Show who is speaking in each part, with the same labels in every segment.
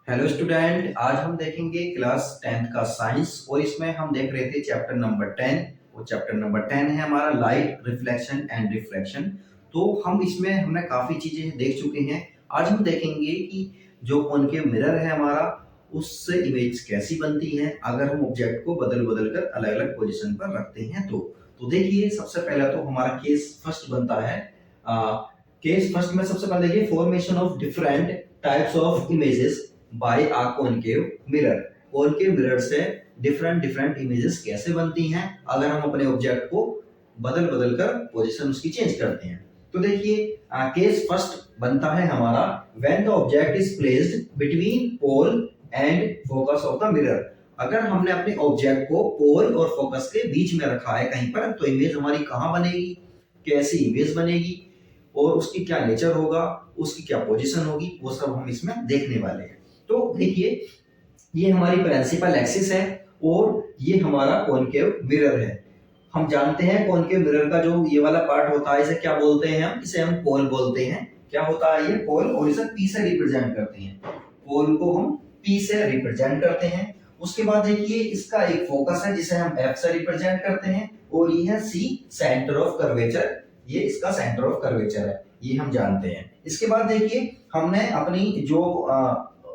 Speaker 1: Hello student, आज हम देखेंगे क्लास 10th का साइंस और इसमें हम देख रहे थे चैप्टर नंबर 10। वो चैप्टर नंबर 10 है हमारा लाइट रिफ्लेक्शन एंड रिफ्रैक्शन। तो हम इसमें हमने काफ़ी चीज़ें देख चुके हैं। आज हम देखेंगे कि जो कॉनकेव मिरर है हमारा, उससे इमेज कैसी बनती है अगर हम ऑब्जेक्ट को बदल बदल कर अलग अलग पोजिशन पर रखते हैं। तो देखिए, सबसे पहला तो हमारा केस फर्स्ट बनता है। केस फर्स्ट में सबसे पहले देखिए, formation of different types of images bye a concave mirror. Concave mirror से डिफरेंट डिफरेंट इमेजेस कैसे बनती हैं अगर हम अपने ऑब्जेक्ट को बदल बदल कर पोजीशन उसकी चेंज करते हैं। तो देखिए, केस फर्स्ट बनता है हमारा when the object is placed between pole and focus of the mirror. अगर हमने अपने ऑब्जेक्ट को पोल और फोकस के बीच में रखा है कहीं पर, तो इमेज हमारी कहाँ बनेगी, कैसी इमेज बनेगी और उसकी क्या नेचर होगा, उसकी क्या पोजीशन होगी, वो सब हम इसमें देखने वाले हैं। तो देखिए, ये हमारी प्रिंसिपल एक्सिस है और ये हमारा कॉनकेव मिरर है। हम जानते हैं कॉनकेव मिरर का जो ये वाला पार्ट होता है, इसे क्या बोलते हैं हम, इसे हम पोल बोलते हैं। क्या होता है ये पोल, और इसे पी से रिप्रेजेंट करते हैं। पोल को हम पी से रिप्रेजेंट करते हैं। उसके बाद देखिए, इसका एक फोकस है जिसे हम एफ से रिप्रेजेंट करते हैं, और ये है सी, सेंटर ऑफ कर्वेचर। ये इसका सेंटर ऑफ कर्वेचर है, ये हम जानते हैं। इसके बाद देखिए, हमने अपनी जो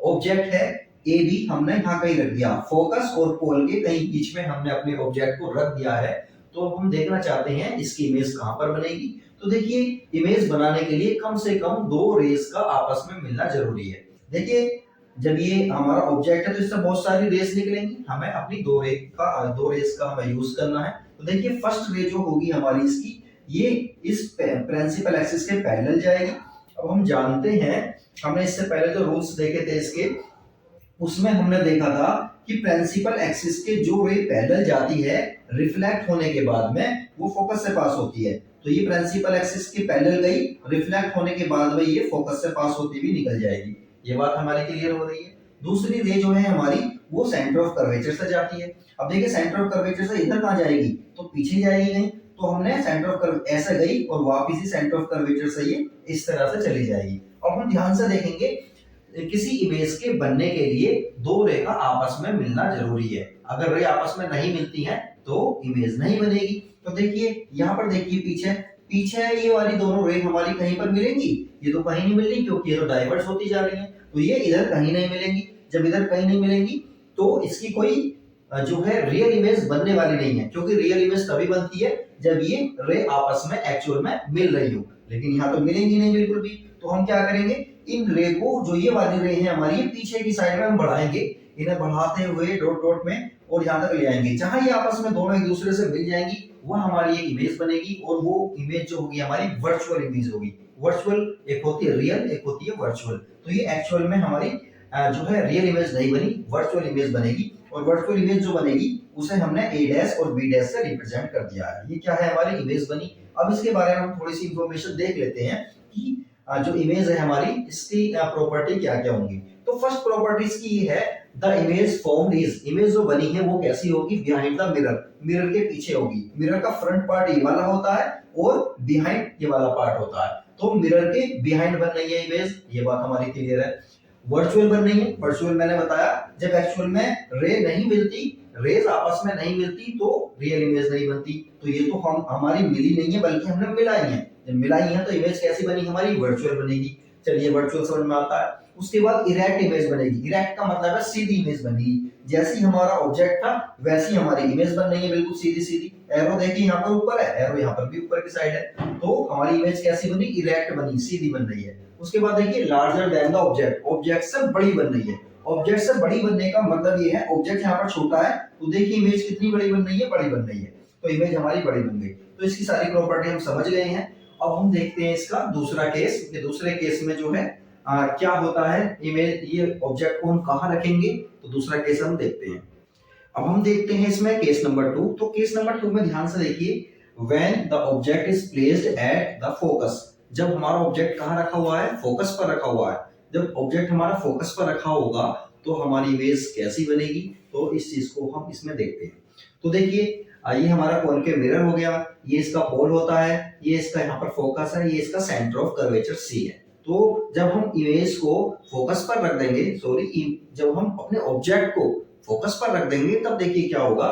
Speaker 1: ऑब्जेक्ट है ए बी हमने यहाँ कहीं रख दिया, फोकस और पोल के कहीं बीच में हमने अपने ऑब्जेक्ट को रख दिया है। तो हम देखना चाहते हैं इसकी इमेज कहाँ पर बनेगी। तो देखिए, इमेज बनाने के लिए कम से कम दो रेस का आपस में मिलना जरूरी है। देखिए, जब ये हमारा ऑब्जेक्ट है तो इससे बहुत सारी रेस निकलेंगी, हमें अपनी दो रेस का हमें यूज करना है। तो देखिए, फर्स्ट रे जो होगी हमारी इसकी, ये इस प्रिंसिपल एक्सिस के पैरेलल जाएगी। अब हम जानते हैं, हमने इससे पहले जो रूल्स देखे थे इसके, उसमें हमने देखा था कि प्रिंसिपल एक्सिस के जो रे पैरेलल जाती है, रिफ्लेक्ट होने के बाद में वो फोकस से पास होती है। तो ये प्रिंसिपल एक्सिस के पैरेलल गई, रिफ्लेक्ट होने के बाद में ये फोकस से पास होती हुई निकल जाएगी। ये बात हमारी क्लियर हो रही है। दूसरी रे जो है हमारी, वो सेंटर ऑफ कर्वेचर से जाती है। अब देखिए, सेंटर ऑफ कर्वेचर से इधर कहाँ जाएगी, तो पीछे जाएगी नहीं। तो हमने सेंटर ऑफ कर्व ऐसे गई और वापस ही सेंटर ऑफ कर्वेचर से ये इस तरह से चली जाएगी। अब हम ध्यान से देखेंगे, किसी इमेज के बनने के लिए दो रे का आपस में मिलना जरूरी है। अगर रे आपस में नहीं मिलती हैं तो इमेज नहीं बनेगी। तो देखिए, यहाँ पर देखिए, पीछे पीछे ये वाली दोनों रे हमारी कहीं पर मिलेंगी, ये तो कहीं नहीं मिल रही क्योंकि ये तो डाइवर्स होती जा रही है। तो ये इधर कहीं नहीं मिलेंगी। जब इधर कहीं नहीं मिलेंगी तो इसकी कोई जो है रियल इमेज बनने वाली नहीं है, क्योंकि रियल इमेज तभी बनती है जब ये रे आपस में एक्चुअल में मिल रही हो। लेकिन यहाँ तो मिलेंगी नहीं बिल्कुल भी। तो हम क्या करेंगे, इन रे को, जो ये वाली रे है हमारी, पीछे की साइड में हम बढ़ाएंगे, इन्हें बढ़ाते हुए डॉट डॉट में और यहाँ तक ले आएंगे। जहां ये आपस में दोनों एक दूसरे से मिल जाएंगी, वह हमारी एक इमेज बनेगी, और वो इमेज जो होगी हमारी वर्चुअल इमेज होगी। वर्चुअल एक होती है रियल, एक होती है वर्चुअल। तो ये एक्चुअल में हमारी जो है रियल इमेज नहीं बनी, वर्चुअल इमेज बनेगी। और वर्चुअल इमेज जो बनेगी उसे हमने ए डैश और बी डैश से रिप्रेजेंट कर दिया है। ये क्या है, हमारी इमेज बनी। अब इसके बारे में हम थोड़ी सी इंफॉर्मेशन देख लेते हैं कि जो इमेज है हमारी, इसकी प्रॉपर्टी क्या क्या होंगी। तो फर्स्ट प्रॉपर्टी इसकी ये है, the image formed is, image जो बनी है वो कैसी होगी, बिहाइंड द मिरर, मिरर के पीछे होगी। मिरर का फ्रंट पार्ट ये वाला होता है और बिहाइंड ये वाला पार्ट होता है। तो मिरर के बिहाइंड बन रही है इमेज, ये बात हमारी क्लियर है। वर्चुअल बन रही है, वर्चुअल मैंने बताया जब एक्चुअल में रे नहीं मिलती, रेज आपस में नहीं मिलती तो रियल इमेज नहीं बनती। तो ये तो हम हमारी मिली नहीं है, बल्कि हमने मिलाई है। जब मिलाई है तो इमेज कैसी बनी, हमारी वर्चुअल बनेगी। चलिए, वर्चुअल समझ में आता है। उसके बाद इरेक्ट इमेज बनेगी। इरेक्ट का मतलब है सीधी इमेज बनेगी, जैसी हमारा ऑब्जेक्ट था वैसी हमारी इमेज बन रही है, बिल्कुल सीधी सीधी। एरो देखिए, यहाँ पर ऊपर है, एरो यहाँ पर भी ऊपर की साइड है। तो हमारी इमेज कैसी बनी, इरेक्ट बनी, सीधी बन रही है। उसके बाद देखिए, larger than the object, object से बड़ी बन रही है। ऑब्जेक्ट से बड़ी बनने का मतलब ये है, ऑब्जेक्ट यहाँ पर छोटा है तो देखिए इमेज कितनी बड़ी बन रही है, बड़ी बन रही है। तो इमेज हमारी बड़ी बन गई। तो इसकी सारी प्रॉपर्टी हम समझ गए हैं। अब हम देखते हैं इसका दूसरा केस। दूसरे केस में जो है क्या होता है, इमेज, ये ऑब्जेक्ट को हम कहाँ रखेंगे, तो दूसरा केस हम देखते हैं। अब हम देखते हैं इसमें केस नंबर 2। तो केस नंबर 2 में ध्यान से देखिए, when the object is placed at the focus, जब हमारा ऑब्जेक्ट कहाँ रखा हुआ है, फोकस पर रखा हुआ है। जब ऑब्जेक्ट हमारा फोकस पर रखा होगा तो हमारी इमेज कैसी बनेगी, तो इस चीज को हम इसमें देखते हैं। तो देखिए, ये हमारा कॉनकेव मिरर हो गया, ये इसका पोल होता है, ये इसका यहाँ पर फोकस है, ये इसका सेंटर ऑफ कर्वेचर सी है। तो जब हम इमेज को फोकस पर रख देंगे, जब हम अपने ऑब्जेक्ट को फोकस पर रख देंगे तब देखिए क्या होगा।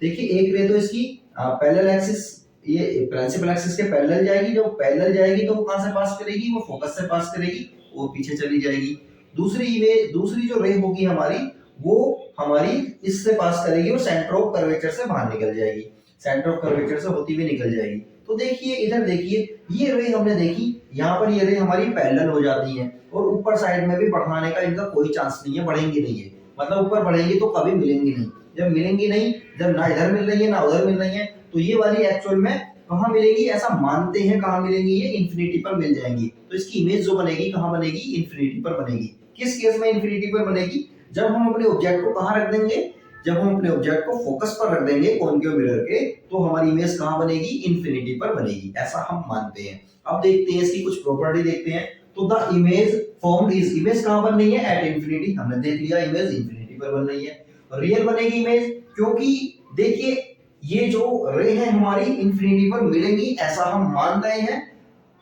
Speaker 1: देखिए एक रे तो इसकी पैरेलल एक्सिस, ये प्रिंसिपल एक्सिस के पैरेलल जाएगी, जब पैरेलल जाएगी तो वो कहां से पास करेगी, वो फोकस से पास करेगी, वो पीछे चली जाएगी। दूसरी जो रे होगी हमारी, वो हमारी इससे पास करेगी और सेंटर ऑफ कर्वेचर से बाहर निकल जाएगी, सेंटर ऑफ कर्वेचर से होती हुई निकल जाएगी। तो देखिए इधर देखिए, ये रे हमने देखी, यहाँ पर ये रे हमारी पैरेलल हो जाती है और ऊपर साइड में भी बढ़ाने का इनका कोई चांस नहीं है, बढ़ेंगी नहीं है, मतलब ऊपर बढ़ेंगी तो कभी मिलेंगी नहीं। जब मिलेंगी नहीं, जब ना इधर मिल रही है ना उधर मिल रही है, तो ये वाली एक्चुअल में कहाँ मिलेगी, ऐसा मानते हैं कहाँ मिलेंगी, ये इन्फिनिटी पर मिल जाएंगी। तो इसकी इमेज जो बनेगी कहाँ बनेगी, इन्फिनिटी पर बनेगी। किस केस में इन्फिनिटी पर बनेगी, जब हम अपने ऑब्जेक्ट को कहाँ रख देंगे, जब हम अपने ऑब्जेक्ट को फोकस पर रख देंगे कॉनकेव मिरर के, तो हमारी इमेज कहाँ बनेगी, इन्फिनिटी पर बनेगी, ऐसा हम मानते हैं। अब देखते हैं इसकी कुछ प्रॉपर्टी देखते हैं। तो the image formed is, image कहाँ बन रही है, एट इन्फिनिटी, हमने देख लिया इमेज इन्फिनिटी पर बन रही है। रियल बनेगी इमेज, क्योंकि देखिए ये जो रे है हमारी इन्फिनिटी पर मिलेंगी ऐसा हम मान रहे हैं,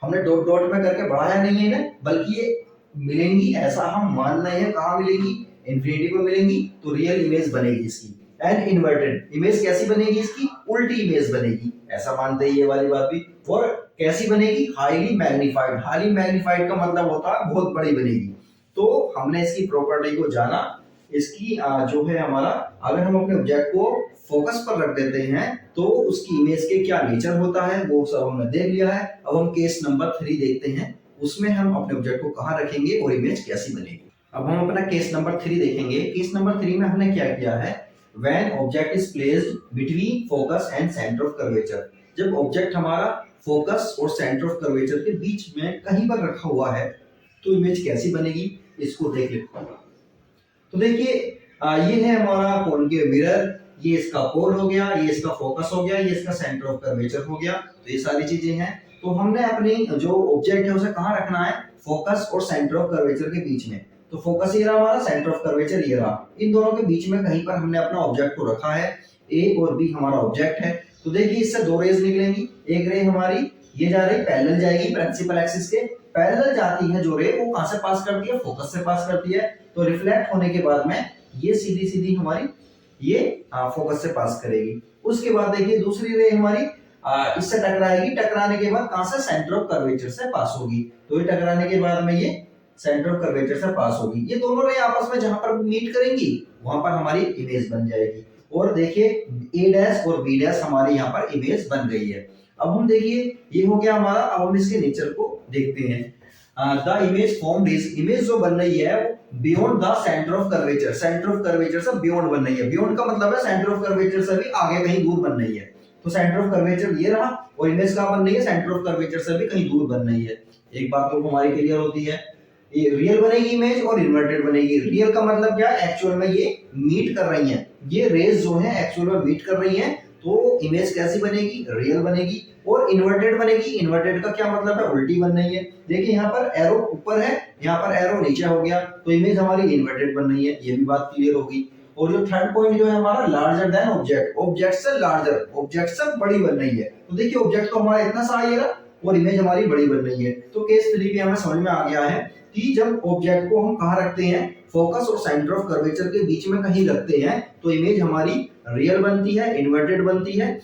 Speaker 1: हमने डॉट डॉट में करके बढ़ाया नहीं है ना, बल्कि ये मिलेंगी ऐसा हम मान रहे हैं। कहाँ मिलेंगी, इन्फिनिटी पर मिलेंगी, तो रियल इमेज बनेगी इसकी। एंड इन्वर्टेड इमेज कैसी बनेगी, इसकी उल्टी इमेज बनेगी, ऐसा मानते हैं ये वाली बात भी। और कैसी बनेगी, हाईली मैग्नीफाइड, हाईली मैग्नीफाइड का मतलब होता है बहुत बड़ी बनेगी। तो हमने इसकी प्रॉपर्टी को जाना, इसकी जो है हमारा, अगर हम अपने ऑब्जेक्ट को फोकस पर रख देते हैं तो उसकी इमेज के क्या नेचर होता है वो सब हमने देख लिया है। अब हम केस नंबर 3 देखते हैं, उसमें हम अपने ऑब्जेक्ट को कहाँ रखेंगे और इमेज कैसी बनेगी। अब हम अपना केस नंबर 3 देखेंगे। केस नंबर 3 में हमने क्या किया है, when object is placed between focus and centre of curvature, जब ऑब्जेक्ट हमारा फोकस और सेंटर ऑफ कर्वेचर के बीच में कहीं पर रखा हुआ है तो इमेज कैसी बनेगी, इसको देख लेते हैं। तो देखिए ये है हमारा कॉनकेव मिरर, ये इसका पोल हो गया, ये इसका फोकस हो गया, ये इसका सेंटर ऑफ कर्वेचर हो गया। तो ये सारी चीजें हैं। तो हमने अपनी जो ऑब्जेक्ट है उसे कहाँ रखना है, फोकस और सेंटर ऑफ कर्वेचर के बीच में। तो फोकस ये रहा हमारा, सेंटर ऑफ कर्वेचर ये रहा, इन दोनों के बीच में कहीं पर हमने अपना ऑब्जेक्ट को रखा है। ए और बी हमारा ऑब्जेक्ट है। तो देखिए इससे दो रेज निकलेंगी, एक रे हमारी ये जा रही पैरेलल जाएगी, प्रिंसिपल एक्सिस के पैरेलल जाती है जो रे, वो कहां से पास करती है, फोकस से पास करती है। तो रिफ्लेक्ट होने के बाद में ये सीधी सीधी हमारी ये फोकस से पास करेगी। उसके बाद देखिए दूसरी रे हमारी इससे टकराएगी, टकराने के बाद कहां से, सेंटर ऑफ कर्वेचर से पास होगी। तो ये टकराने के बाद में ये सेंटर ऑफ कर्वेचर से पास होगी। ये दोनों रे आपस में जहां पर मीट करेंगी वहां पर हमारी इमेज बन जाएगी। और देखिए ए डैश और बी डैश हमारी यहाँ पर इमेज बन गई है। अब हम देखिए ये हो गया हमारा, अब हम इसके नेचर को देखते हैं। The image formed is, image जो बन रही है वो beyond the centre of curvature, centre of curvature से बियॉन्ड बन रही है। बियॉन्ड का मतलब है सेंटर ऑफ कर्वेचर से भी आगे कहीं दूर बन रही है। तो सेंटर ऑफ कर्वेचर ये रहा और इमेज कहां बन रही है, सेंटर ऑफ कर्वेचर से भी कहीं दूर बन रही है। एक बात तो हमारी क्लियर होती है, ये रियल बनेगी इमेज और इन्वर्टेड बनेगी। रियल का मतलब क्या है, एक्चुअल में ये मीट कर रही हैं, ये रेज जो है एक्चुअल में मीट कर रही हैं, तो इमेज कैसी बनेगी, रियल बनेगी। और इन्वर्टेड बनेगी, इन्वर्टेड का क्या मतलब है, उल्टी बन रही है। देखिए यहाँ पर एरो ऊपर है, यहाँ पर एरो नीचे हो गया, तो इमेज हमारी इन्वर्टेड बन रही है, ये भी बात क्लियर होगी। और जो थर्ड पॉइंट जो है हमारा, लार्जर देन ऑब्जेक्ट, ऑब्जेक्ट से लार्जर, ऑब्जेक्ट से बड़ी बन रही है। तो देखिए ऑब्जेक्ट तो हमारा इतना सा ये रहा और इमेज हमारी बड़ी बन रही है। तो केस 3 पे हमें समझ में आ गया है कि जब ऑब्जेक्ट को हम कहाँ रखते हैं, फोकस और सेंटर ऑफ कर्वेचर के बीच में कहीं रखते हैं तो इमेज हमारी रियल बनती है, इन्वर्टेड बनती है,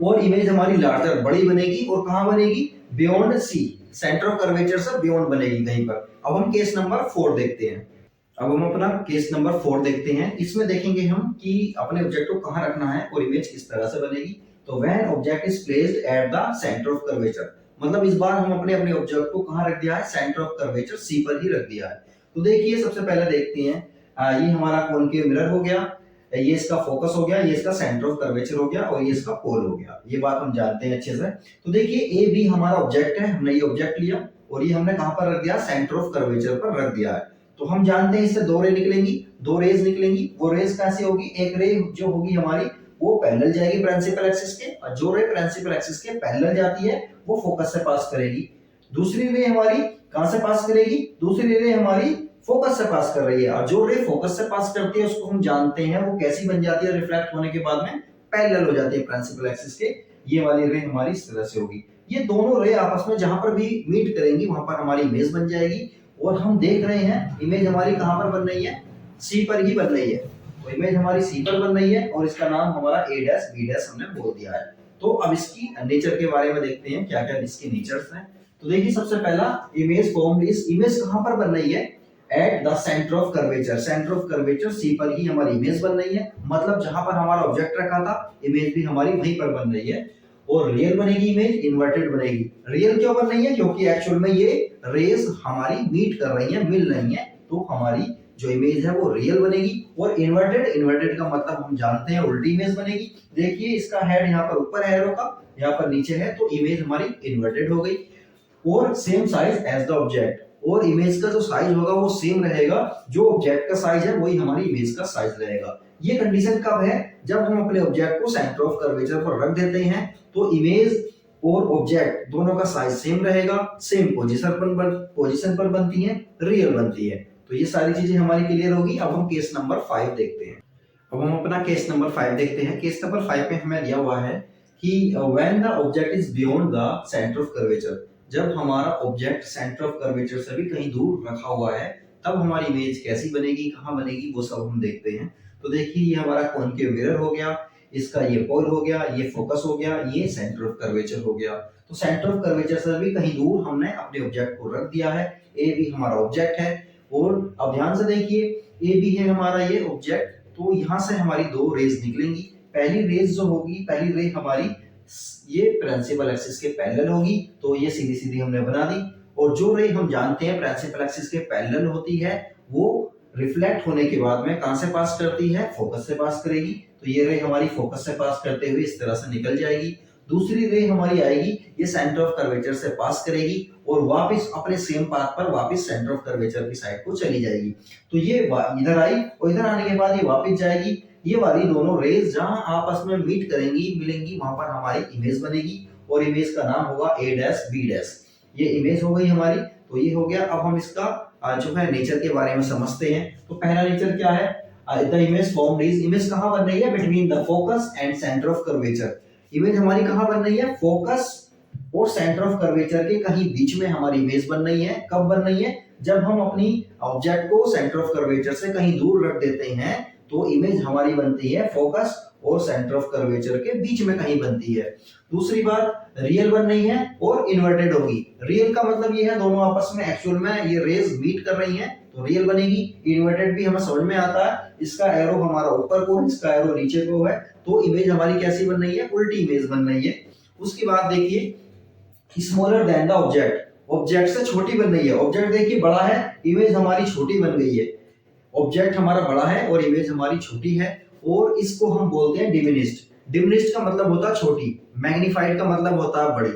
Speaker 1: और इमेज हमारी लार्जर बड़ी बनेगी। और कहां बनेगी, beyond C, centre of curvature से बियॉन्ड बनेगी कहीं पर। अब हम केस नंबर 4 देखते हैं। अब हम अपना केस नंबर 4 देखते हैं। इसमें देखेंगे हम कि अपने ऑब्जेक्ट को कहां रखना है और इमेज किस तरह से बनेगी। तो when object is placed at the centre of curvature, मतलब इस बार हम अपने ऑब्जेक्ट को कहां रख दिया है, सेंटर ऑफ कर्वेचर सी पर ही रख दिया है। तो देखिए सबसे पहले देखते हैं, ये हमारा कॉनकेव मिरर हो गया, ये इसका फोकस हो गया, ये इसका सेंटर ऑफ कर्वेचर हो गया और ये इसका पोल हो गया। ये बात हम जानते हैं अच्छे से। तो देखिए ए बी हमारा ऑब्जेक्ट है, हमने ये ऑब्जेक्ट लिया और ये हमने कहां पर रख दिया, सेंटर ऑफ कर्वेचर पर रख दिया है। तो हम जानते हैं इससे दो रे निकलेंगी, दो रेज निकलेंगी। वो रेज कैसी होगी, एक रे जो होगी हमारी वो पैरेलल जाएगी प्रिंसिपल एक्सिस के, और जो रे प्रिंसिपल एक्सिस के पैरेलल जाती है वो फोकस से पास करेगी। दूसरी रे हमारी कहां से पास करेगी, दूसरी रे हमारी फोकस से पास कर रही है। और जो रे फोकस से पास करती है उसको हम जानते हैं वो कैसी बन जाती है, रिफ्लेक्ट होने के बाद में पैरेलल हो जाती है प्रिंसिपल एक्सिस के। ये वाली रे हमारी इस तरह से होगी। ये दोनों रे आपस में जहां पर भी मीट करेंगी वहां पर हमारी इमेज बन जाएगी। और हम देख रहे हैं इमेज हमारी कहां पर बन रही है, सी पर ही बन रही है। तो इमेज हमारी सी पर बन रही है और इसका नाम हमारा ए डैश बी डैश हमने बोल दिया है। तो अब इसकी नेचर के बारे में देखते हैं क्या क्या इसके नेचर्स हैं। तो देखिए सबसे पहला इमेज फॉर्म्ड इज, इमेज कहां पर बन रही है, at the centre of curvature, centre of curvature C पर ही हमारी इमेज बन रही है। मतलब जहां पर हमारा ऑब्जेक्ट रखा था इमेज भी हमारी वहीं पर बन रही है। और रियल बनेगी इमेज, इन्वर्टेड बनेगी। रियल क्यों बन रही है, क्योंकि एक्चुअल में ये रेज हमारी मीट कर रही है, मिल रही है, तो हमारी जो इमेज है वो रियल बनेगी। और इन्वर्टेड, इन्वर्टेड का मतलब हम जानते हैं उल्टी इमेज बनेगी। देखिए इसका हेड यहाँ पर ऊपर है एरो का, यहाँ पर नीचे है, तो इमेज हमारी इन्वर्टेड हो गई। और same size as the object, और इमेज का जो साइज होगा वो सेम रहेगा, जो ऑब्जेक्ट का साइज है वही हमारी इमेज का साइज रहेगा। ये कंडीशन कब है, जब हम अपने ऑब्जेक्ट को सेंटर ऑफ कर्वेचर पर रख देते हैं तो इमेज और ऑब्जेक्ट दोनों का साइज सेम रहेगा, सेम पोजीशन पर बनती है, रियल बनती है। तो ये सारी चीजें हमारी क्लियर होगी। अब हम केस नंबर 5 देखते हैं। अब हम अपना केस नंबर 5 देखते हैं। केस नंबर 5 पे हमें दिया हुआ है कि when the object is beyond the centre of curvature, जब हमारा ऑब्जेक्ट सेंटर ऑफ कर्वेचर से भी कहीं दूर रखा हुआ है तब हमारी इमेज कैसी बनेगी, कहां बनेगी, वो सब हम देखते हैं। तो देखिए ये हमारा कॉनकेव मिरर हो गया, इसका ये पोल हो गया, ये फोकस हो गया, ये सेंटर ऑफ कर्वेचर हो गया। तो सेंटर ऑफ कर्वेचर से भी कहीं दूर हमने अपने ऑब्जेक्ट को रख दिया है। ए भी हमारा ऑब्जेक्ट है और अब ध्यान से देखिए ए भी है हमारा ये ऑब्जेक्ट। तो यहां से हमारी दो रेज निकलेंगी। पहली रेज जो होगी, पहली रे हमारी ये प्रिंसिपल एक्सिस के पैरेलल होगी, तो ये सीधी सीधी हमने बना दी। और जो रे हम जानते हैं प्रिंसिपल एक्सिस के पैरेलल होती है, वो रिफ्लेक्ट होने के बाद में कहां से पास करती है, फोकस से पास करेगी। तो ये रे हमारी फोकस से पास करते हुए इस तरह से निकल जाएगी। दूसरी रे हमारी आएगी, ये सेंटर ऑफ कर्वेचर से पास करेगी और वापस अपने सेम पाथ पर वापस सेंटर ऑफ कर्वेचर की साइड को चली जाएगी। तो ये इधर आई और इधर आने के बाद ये वापस जाएगी। ये वाली दोनों रेज जहां आपस में मीट करेंगी, मिलेंगी, वहां पर हमारी इमेज बनेगी और इमेज का नाम होगा ए डैश बी डैश। ये इमेज हो गई हमारी। तो ये हो गया। अब हम इसका जो है नेचर के बारे में समझते हैं। तो पहला नेचर क्या है, the image formed is, image कहां बन रही है, between the focus and centre of curvature. Image हमारी कहां बन रही है, फोकस और सेंटर ऑफ कर्वेचर के कहीं बीच में हमारी इमेज बन रही है। कब बन रही है, जब हम अपनी ऑब्जेक्ट को सेंटर ऑफ कर्वेचर से कहीं दूर रख देते हैं तो इमेज हमारी बनती है फोकस और सेंटर ऑफ कर्वेचर के बीच में कहीं बनती है। दूसरी बात, रियल बन रही है और इन्वर्टेड होगी। रियल का मतलब ये है दोनों आपस में एक्चुअल में ये रेज मीट कर रही हैं तो रियल बनेगी। इन्वर्टेड भी हमें समझ में आता है, इसका एरो हमारा ऊपर को, इसका एरो नीचे को है, तो इमेज हमारी कैसी बन रही है, उल्टी इमेज बन रही है। उसके बाद देखिए smaller than the object, object से छोटी बन रही है। ऑब्जेक्ट देखिए बड़ा है, इमेज हमारी छोटी बन गई है। ऑब्जेक्ट हमारा बड़ा है और इमेज हमारी छोटी है और इसको हम बोलते हैं डिमिनिश्ड। डिमिनिश्ड का मतलब होता है छोटी, मैग्नीफाइड का मतलब होता है बड़ी।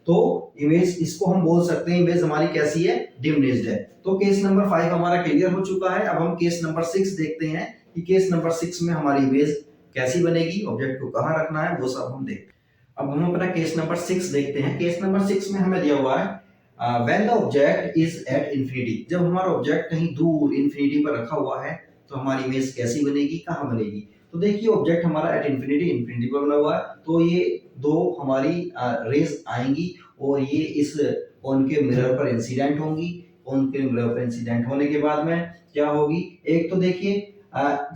Speaker 1: तो इमेज इसको हम बोल सकते हैं इमेज हमारी कैसी है, डिमिनिश्ड है। तो केस नंबर 5 हमारा क्लियर हो चुका है। अब हम केस नंबर 6 देखते हैं कि केस नंबर 6 में हमारी इमेज कैसी बनेगी, ऑब्जेक्ट को कहां रखना है, वो सब हम देखते हैं। अब हम अपना केस नंबर 6 देखते हैं। केस नंबर 6 में हमें दिया हुआ है when the object is at infinity, जब हमारा ऑब्जेक्ट कहीं दूर इंफिनिटी पर रखा हुआ है तो हमारी इमेज कैसी बनेगी, कहां बनेगी। तो देखिए ऑब्जेक्ट हमारा एट इंफिनिटी पर बना हुआ है, तो ये दो हमारी रेज आएंगी और ये इस कॉनकेव मिरर पर इंसिडेंट होंगी। कॉनकेव मिरर पर इंसिडेंट होने के बाद में क्या होगी, एक तो देखिए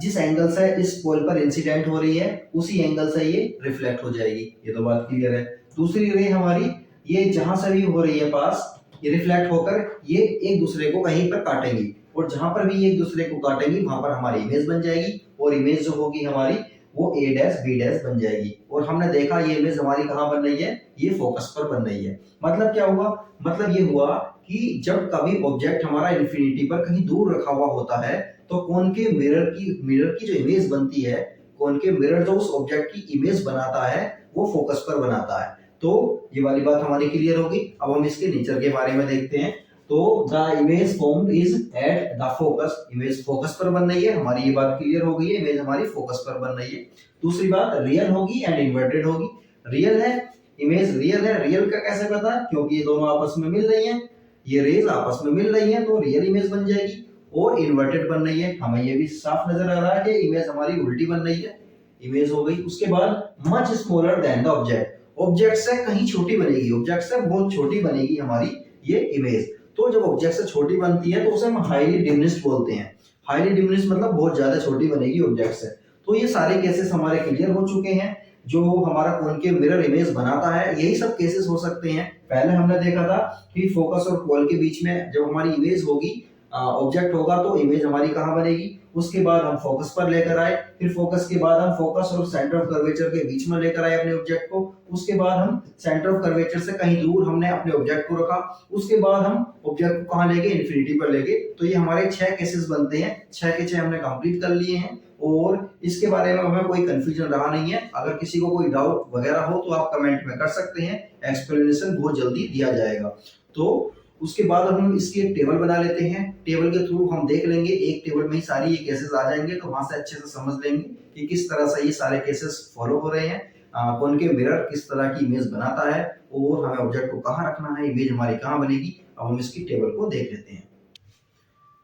Speaker 1: जिस एंगल से इस पोल पर इंसिडेंट हो रही है उसी एंगल से ये रिफ्लेक्ट हो जाएगी। ये तो बात क्लियर है। दूसरी रे हमारी ये जहां से भी हो रही है पास, ये रिफ्लेक्ट होकर ये एक दूसरे को कहीं पर काटेंगी और जहां पर भी ये एक दूसरे को काटेंगी वहां पर हमारी इमेज बन जाएगी और इमेज जो होगी हमारी वो ए डैश बी डैश बन जाएगी। और हमने देखा ये इमेज हमारी कहां बन रही है, ये फोकस पर बन रही है। मतलब क्या हुआ, मतलब ये हुआ कि जब कभी ऑब्जेक्ट हमारा इन्फिनिटी पर कहीं दूर रखा हुआ होता है तो कॉनकेव मिरर की जो इमेज बनती है, कॉनकेव मिरर जो उस ऑब्जेक्ट की इमेज बनाता है वो फोकस पर बनाता है। तो ये वाली बात हमारी क्लियर होगी। अब हम इसके नेचर के बारे में देखते हैं। तो the image formed is at the focus, image focus पर बन रही है, हमारी ये बात क्लियर हो गई है, इमेज हमारी फोकस पर बन रही है। दूसरी बात, रियल होगी एंड इन्वर्टेड होगी। रियल है, इमेज रियल है। रियल का कैसे पता, क्योंकि ये दोनों आपस में मिल रही हैं, ये रेज आपस में मिल रही हैं तो रियल इमेज बन जाएगी। और इन्वर्टेड बन रही है, हमें ये भी साफ नजर आ रहा है कि इमेज हमारी उल्टी बन रही है, इमेज हो गई। उसके बाद much smaller than the object, object से कहीं छोटी बनेगी, ऑब्जेक्ट से बहुत छोटी बनेगी हमारी ये इमेज। तो जब ऑब्जेक्ट से छोटी बनती है तो उसे हम हाईली डिमिनिश्ड बोलते हैं। हाईली डिमिनिश्ड मतलब बहुत ज्यादा छोटी बनेगी ऑब्जेक्ट से। तो ये सारे केसेस हमारे क्लियर हो चुके हैं। जो हमारा कॉनकेव मिरर इमेज बनाता है यही सब केसेस हो सकते हैं। पहले हमने देखा था कि फोकस और पोल के बीच में जब हमारी इमेज होगी, ऑब्जेक्ट होगा, तो इमेज हमारी कहाँ बनेगी। उसके बाद हम फोकस पर लेकर आए, फिर फोकस के बाद हम फोकस और सेंटर ऑफ कर्वेचर के बीच में लेकर आए अपने ऑब्जेक्ट को। उसके बाद हम सेंटर ऑफ कर्वेचर से कहीं दूर हमने अपने ऑब्जेक्ट को रखा। उसके बाद हम ऑब्जेक्ट को कहाँ ले गए, इन्फिनिटी पर ले गए। तो ये हमारे 6 केसेस बनते हैं, 6 के 6 हमने कंप्लीट कर लिए हैं और इसके बारे में हमें कोई कंफ्यूजन रहा नहीं है। अगर किसी को कोई डाउट वगैरह हो तो आप कमेंट में कर सकते हैं, एक्सप्लेनेशन बहुत जल्दी दिया जाएगा। तो उसके बाद हम इसकी एक टेबल बना लेते हैं। टेबल के थ्रू हम देख लेंगे, एक टेबल में ही सारी ये केसेस आ जाएंगे, तो वहां से अच्छे से समझ लेंगे कि किस तरह से ये सारे केसेस फॉलो हो रहे हैं। कॉनकेव मिरर किस तरह की इमेज बनाता है और हमें ऑब्जेक्ट को कहाँ रखना है, इमेज हमारी कहाँ बनेगी। अब हम इसकी टेबल को देख लेते हैं।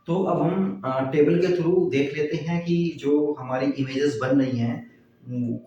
Speaker 1: तो अब हम टेबल के थ्रू देख लेते हैं कि जो हमारी इमेजेस बन रही हैं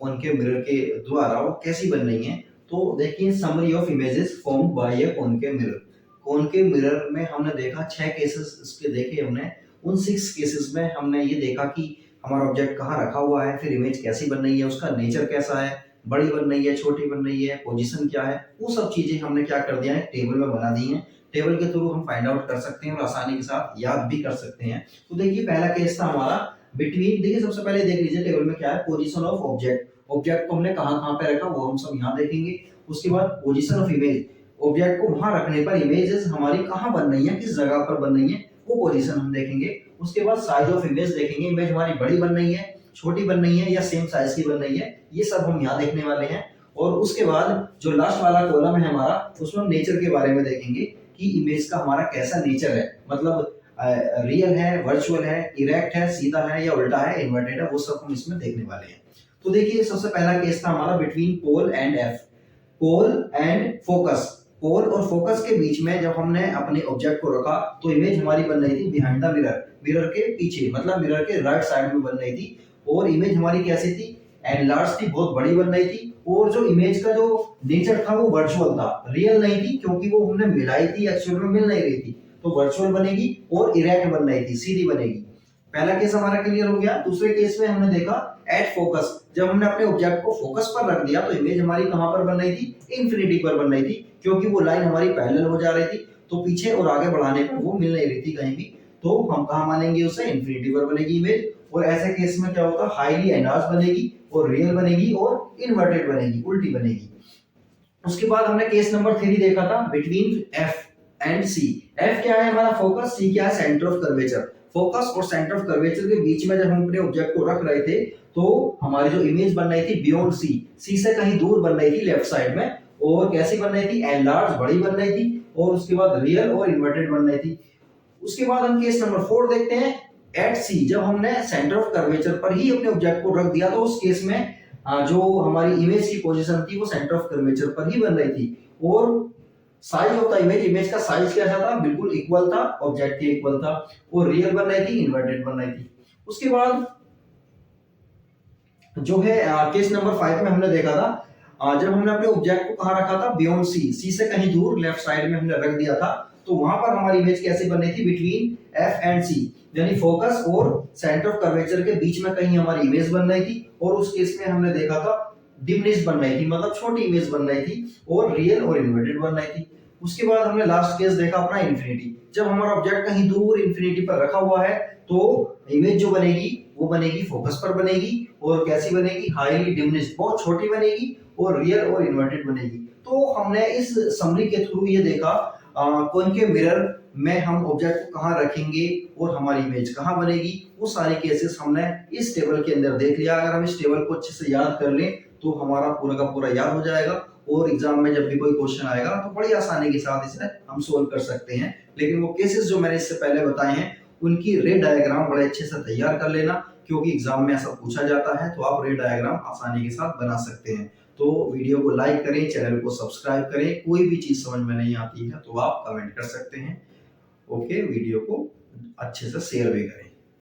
Speaker 1: कॉनकेव मिरर के द्वारा वो कैसी बन रही हैं। तो देखिए, summary of images formed by a concave mirror. Concave mirror में हमने देखा 6 केसेस इसके देखे हमने। उन 6 केसेस में हमने ये देखा कि हमारा ऑब्जेक्ट कहाँ रखा हुआ है, फिर इमेज कैसी बन रही है, उसका नेचर कैसा है, बड़ी बन रही है, छोटी बन रही है, पोजीशन क्या है, वो सब चीजें हमने क्या कर दिया है, टेबल में बना दी हैं। टेबल के थ्रू हम फाइंड आउट कर सकते हैं और आसानी के साथ याद भी कर सकते हैं। तो देखिए, पहला केस था हमारा बिटवीन। देखिए, सबसे पहले देख लीजिए टेबल में क्या है, पोजीशन ऑफ ऑब्जेक्ट। ऑब्जेक्ट को हमने कहाँ कहाँ पे रखा वो हम सब यहाँ देखेंगे। उसके बाद पोजीशन ऑफ इमेज, ऑब्जेक्ट को वहां रखने पर इमेजेस हमारी कहाँ बन रही है, किस जगह पर बन रही है, वो पोजीशन हम देखेंगे। उसके बाद साइज ऑफ इमेज देखेंगे, इमेज हमारी बड़ी बन रही है, छोटी बन रही है या सेम साइज की बन रही है, ये सब हम यहाँ देखने वाले हैं। और उसके बाद जो लास्ट वाला कॉलम है हमारा, उसमें नेचर के बारे में देखेंगे कि इमेज का हमारा कैसा नेचर है, मतलब रियल है, वर्चुअल है, इरेक्ट है, सीधा है या उल्टा है, इन्वर्टेड है, वो सब हम इसमें देखने वाले हैं। तो देखिए, सबसे पहला केस था हमारा between pole and F. Pole and focus, pole और फोकस के बीच में जब हमने अपने ऑब्जेक्ट को रखा तो इमेज हमारी बन रही थी बिहाइंड द मिरर, मिरर के पीछे, मतलब मिरर के राइट साइड में बन रही थी। और इमेज हमारी कैसी थी, एनलार्ज थी, बहुत बड़ी बन रही थी। और जो इमेज का जो नेचर था वो वर्चुअल था, रियल नहीं थी, क्योंकि वो हमने मिलाई थी, एक्चुअल में मिल नहीं रही थी। तो वर्चुअल बनेगी और इरेक्ट बन रही थी, सीधी बनेगी। पहला केस हमारा क्लियर हो गया। दूसरे केस में हमने देखा एट फोकस, जब हमने अपने ऑब्जेक्ट को फोकस पर रख दिया तो इमेज हमारी कहां पर बन रही थी, इंफिनिटी पर बन रही थी, क्योंकि वो लाइन हमारी पैरेलल हो जा रही थी। तो पीछे और आगे बढ़ाने पर वो मिल नहीं रही थी कहीं भी, तो हम कहां मानेंगे उसे, इंफिनिटी पर बनेगी इमेज। और ऐसे केस में क्या होगा, हाईली एनलार्ज बनेगी और रियल बनेगी और इन्वर्टेड बनेगी, उल्टी बनेगी। उसके बाद हमने केस नंबर 3 देखा था between F and C. F क्या है हमारा फोकस, सी क्या है सेंटर ऑफ कर्वेचर। फोकस और सेंटर ऑफ कर्वेचर के बीच में जब हम अपने ऑब्जेक्ट को रख रहे थे तो हमारी जो इमेज बन रही थी बियॉन्ड सी, सी से कहीं दूर बन रही थी लेफ्ट साइड में। और कैसी बन रही थी, एनलार्ज, बड़ी बन रही थी। और उसके बाद रियल और इन्वर्टेड बन रही थी। उसके बाद हम केस नंबर 4 देखते हैं एट सी। जब हमने सेंटर ऑफ कर्वेचर पर ही अपने ऑब्जेक्ट को रख दिया तो उस केस में जो हमारी इमेज की पोजीशन थी वो सेंटर ऑफ कर्वेचर पर ही बन रही थी। और size of the image, image का साइज कैसा था, बिल्कुल इक्वल था, ऑब्जेक्ट के इक्वल था। और रियल बन रही थी, इन्वर्टेड बन रही थी। उसके बाद जो है केस नंबर 5 में हमने देखा था जब हमने अपने ऑब्जेक्ट को कहां रखा था, बियॉन्ड सी, सी से कहीं दूर लेफ्ट साइड में हमने रख दिया था। तो वहां पर हमारी इमेज कैसी बन रही थी, बिटवीन एफ एंड सी, यानी फोकस और सेंटर ऑफ कर्वेचर के बीच में कहीं हमारी इमेज बन रही थी। और उस केस में हमने देखा था डिमिनिश बन रही थी, मतलब छोटी इमेज बन रही थी और रियल और इन्वर्टेड बन रही थी। उसके बाद हमने लास्ट केस देखा अपना इंफिनिटी। जब हमारा ऑब्जेक्ट कहीं दूर इंफिनिटी पर रखा हुआ है तो इमेज जो बनेगी वो बनेगी फोकस पर बनेगी। और कैसी बनेगी, हाईली डिमिनिश, बहुत छोटी बनेगी और रियल और इन्वर्टेड बनेगी। तो हमने इस समरी के थ्रू ये देखा कॉनकेव मिरर में हम ऑब्जेक्ट को कहां रखेंगे और हमारी इमेज कहां बनेगी, वो सारे केसेस हमने इस टेबल के अंदर देख लिया। अगर हम इस टेबल को अच्छे से याद कर लें तो हमारा पूरा का पूरा याद हो जाएगा और एग्जाम में जब भी कोई क्वेश्चन आएगा तो बड़ी आसानी के साथ इसे हम सोल्व कर सकते हैं। लेकिन वो केसेस जो मैंने इससे पहले बताए हैं उनकी रे डायग्राम बड़े अच्छे से तैयार कर लेना, क्योंकि एग्जाम में ऐसा पूछा जाता है, तो आप रे डायग्राम आसानी के साथ बना सकते हैं। तो वीडियो को लाइक करें, चैनल को सब्सक्राइब करें। कोई भी चीज समझ में नहीं आती है तो आप कमेंट कर सकते हैं। ओके, वीडियो को अच्छे से शेयर भी करें।